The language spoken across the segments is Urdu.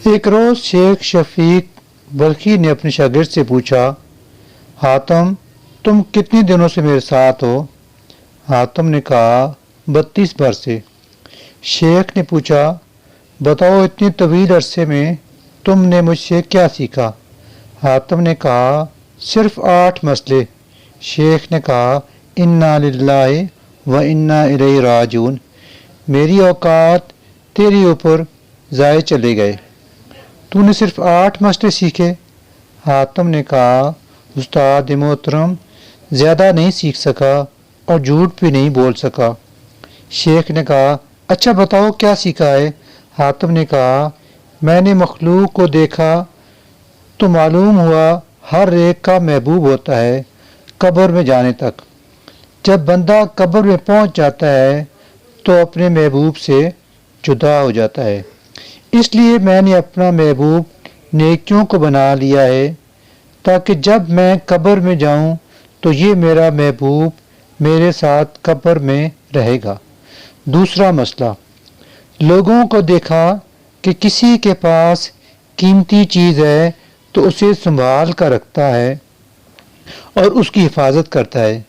ایک روز شیخ شفیق بلخی نے اپنے شاگرد سے پوچھا، حاتم تم کتنے دنوں سے میرے ساتھ ہو؟ حاتم نے کہا 32 برس سے۔ شیخ نے پوچھا، بتاؤ اتنے طویل عرصے میں تم نے مجھ سے کیا سیکھا؟ حاتم نے کہا صرف 8 مسئلے۔ شیخ نے کہا انا للہ و انا الیہ راجعون، میری اوقات تیرے اوپر ضائع چلے گئے، تو نے صرف 8 مسئلے سیکھے؟ حاتم نے کہا استاد محترم زیادہ نہیں سیکھ سکا اور جھوٹ بھی نہیں بول سکا۔ شیخ نے کہا اچھا بتاؤ کیا سیکھا ہے؟ حاتم نے کہا میں نے مخلوق کو دیکھا تو معلوم ہوا ہر ایک کا محبوب ہوتا ہے قبر میں جانے تک۔ جب بندہ قبر میں پہنچ جاتا ہے تو اپنے محبوب سے جدا ہو جاتا ہے، اس لیے میں نے اپنا محبوب نیکیوں کو بنا لیا ہے تاکہ جب میں قبر میں جاؤں تو یہ میرا محبوب میرے ساتھ قبر میں رہے گا۔ دوسرا مسئلہ، لوگوں کو دیکھا کہ کسی کے پاس قیمتی چیز ہے تو اسے سنبھال کر رکھتا ہے اور اس کی حفاظت کرتا ہے۔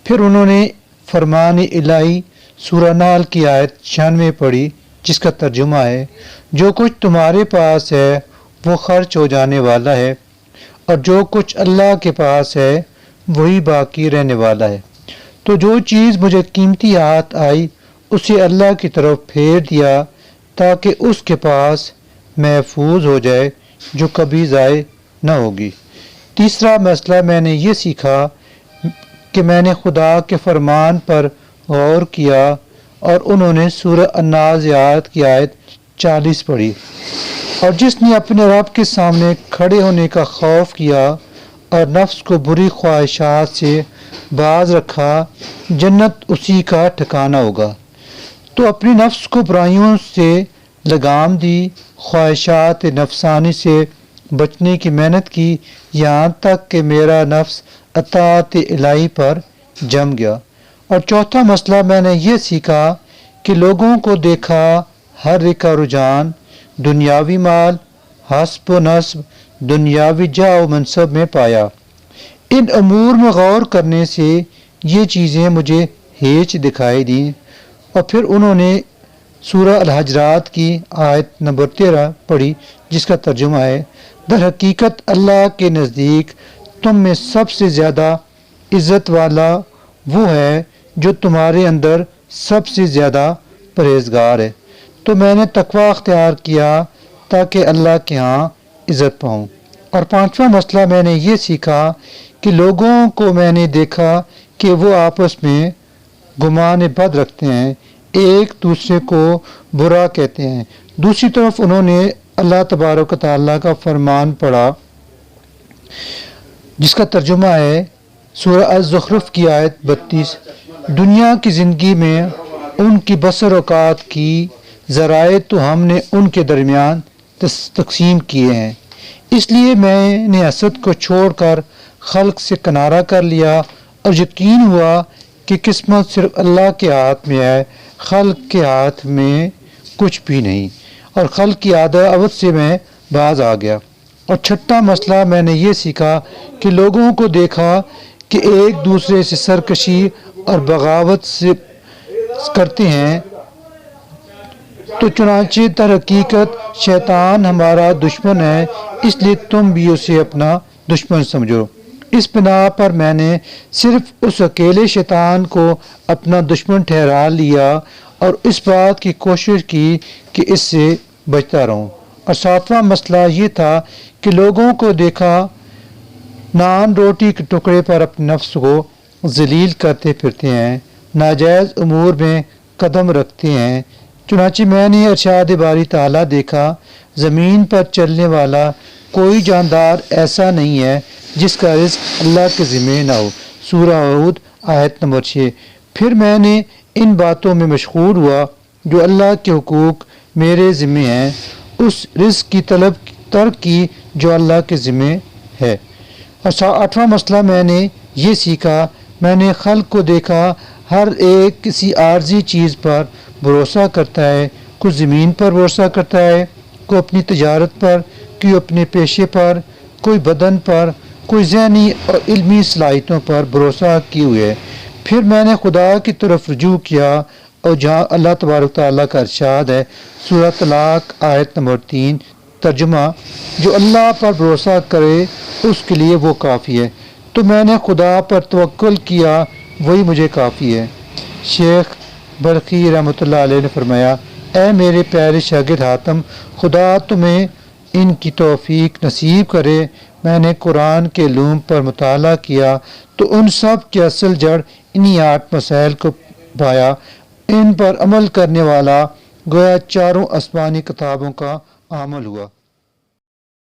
پھر انہوں نے فرمان الہی سورہ نحل کی آیت 96 پڑھی جس کا ترجمہ ہے جو کچھ تمہارے پاس ہے وہ خرچ ہو جانے والا ہے اور جو کچھ اللہ کے پاس ہے وہی باقی رہنے والا ہے۔ تو جو چیز مجھے قیمتی ہاتھ آئی اسے اللہ کی طرف پھیر دیا تاکہ اس کے پاس محفوظ ہو جائے جو کبھی ضائع نہ ہوگی۔ تیسرا مسئلہ میں نے یہ سیکھا کہ میں نے خدا کے فرمان پر غور کیا اور انہوں نے سورہ النازعات کی آیت 40 پڑھی، اور جس نے اپنے رب کے سامنے کھڑے ہونے کا خوف کیا اور نفس کو بری خواہشات سے باز رکھا جنت اسی کا ٹھکانہ ہوگا۔ تو اپنی نفس کو برائیوں سے لگام دی، خواہشات نفسانی سے بچنے کی محنت کی یہاں تک کہ میرا نفس اطاعت الہی پر جم گیا۔ اور چوتھا مسئلہ میں نے یہ سیکھا کہ لوگوں کو دیکھا ہر ایک کا رجحان دنیاوی مال، حسب و نسب، دنیاوی جاہ و منصب میں پایا۔ ان امور میں غور کرنے سے یہ چیزیں مجھے ہیچ دکھائی دیں۔ اور پھر انہوں نے سورہ الحجرات کی آیت نمبر 13 پڑھی جس کا ترجمہ ہے در حقیقت اللہ کے نزدیک تم میں سب سے زیادہ عزت والا وہ ہے جو تمہارے اندر سب سے زیادہ پرہیزگار ہے۔ تو میں نے تقوی اختیار کیا تاکہ اللہ کے ہاں عزت پاؤں۔ اور پانچواں مسئلہ میں نے یہ سیکھا کہ لوگوں کو میں نے دیکھا کہ وہ آپس میں گمان بد رکھتے ہیں، ایک دوسرے کو برا کہتے ہیں۔ دوسری طرف انہوں نے اللہ تبارک و تعالیٰ کا فرمان پڑھا جس کا ترجمہ ہے سورہ الزخرف کی آیت 32، دنیا کی زندگی میں ان کی بسر اوقات کی ذرائع تو ہم نے ان کے درمیان تقسیم کیے ہیں، اس لیے میں نے حسد کو چھوڑ کر خلق سے کنارہ کر لیا اور یقین ہوا کہ قسمت صرف اللہ کے ہاتھ میں ہے، خلق کے ہاتھ میں کچھ بھی نہیں، اور خلق کی عداوت سے میں باز آ گیا۔ اور چھٹا مسئلہ میں نے یہ سیکھا کہ لوگوں کو دیکھا کہ ایک دوسرے سے سرکشی اور بغاوت سے کرتے ہیں، تو چنانچہ در حقیقت شیطان ہمارا دشمن ہے، اس لیے تم بھی اسے اپنا دشمن سمجھو۔ اس بنا پر میں نے صرف اس اکیلے شیطان کو اپنا دشمن ٹھہرا لیا اور اس بات کی کوشش کی کہ اس سے بچتا رہوں۔ اور ساتواں مسئلہ یہ تھا کہ لوگوں کو دیکھا نان روٹی کے ٹکڑے پر اپنے نفس کو ذلیل کرتے پھرتے ہیں، ناجائز امور میں قدم رکھتے ہیں، چنانچہ میں نے ارشاد باری تعالیٰ دیکھا زمین پر چلنے والا کوئی جاندار ایسا نہیں ہے جس کا رزق اللہ کے ذمہ نہ ہو، سورہ ہود آیت نمبر 6۔ پھر میں نے ان باتوں میں مشغول ہوا جو اللہ کے حقوق میرے ذمہ ہیں، اس رزق کی طلب ترک کی جو اللہ کے ذمہ ہے۔ اور آٹھواں مسئلہ میں نے یہ سیکھا، میں نے خلق کو دیکھا ہر ایک کسی عارضی چیز پر بھروسہ کرتا ہے، کچھ زمین پر بھروسہ کرتا ہے، کوئی اپنی تجارت پر، کوئی اپنے پیشے پر، کوئی بدن پر، کوئی ذہنی اور علمی صلاحیتوں پر بھروسہ کیے ہوئے۔ پھر میں نے خدا کی طرف رجوع کیا، اور جہاں اللہ تبارک تعالیٰ کا ارشاد ہے، سورہ طلاق آیت نمبر 3، ترجمہ: جو اللہ پر بھروسہ کرے اس کے لیے وہ کافی ہے۔ تو میں نے خدا پر توکل کیا، وہی مجھے کافی ہے۔ شیخ بلخی رحمۃ اللہ علیہ نے فرمایا: اے میرے پیارے شاگرد حاتم، خدا تمہیں ان کی توفیق نصیب کرے۔ میں نے قرآن کے علوم پر مطالعہ کیا تو ان سب کی اصل جڑ انہی 8 مسائل کو پایا۔ ان پر عمل کرنے والا گویا چاروں آسمانی کتابوں کا عامل ہوا۔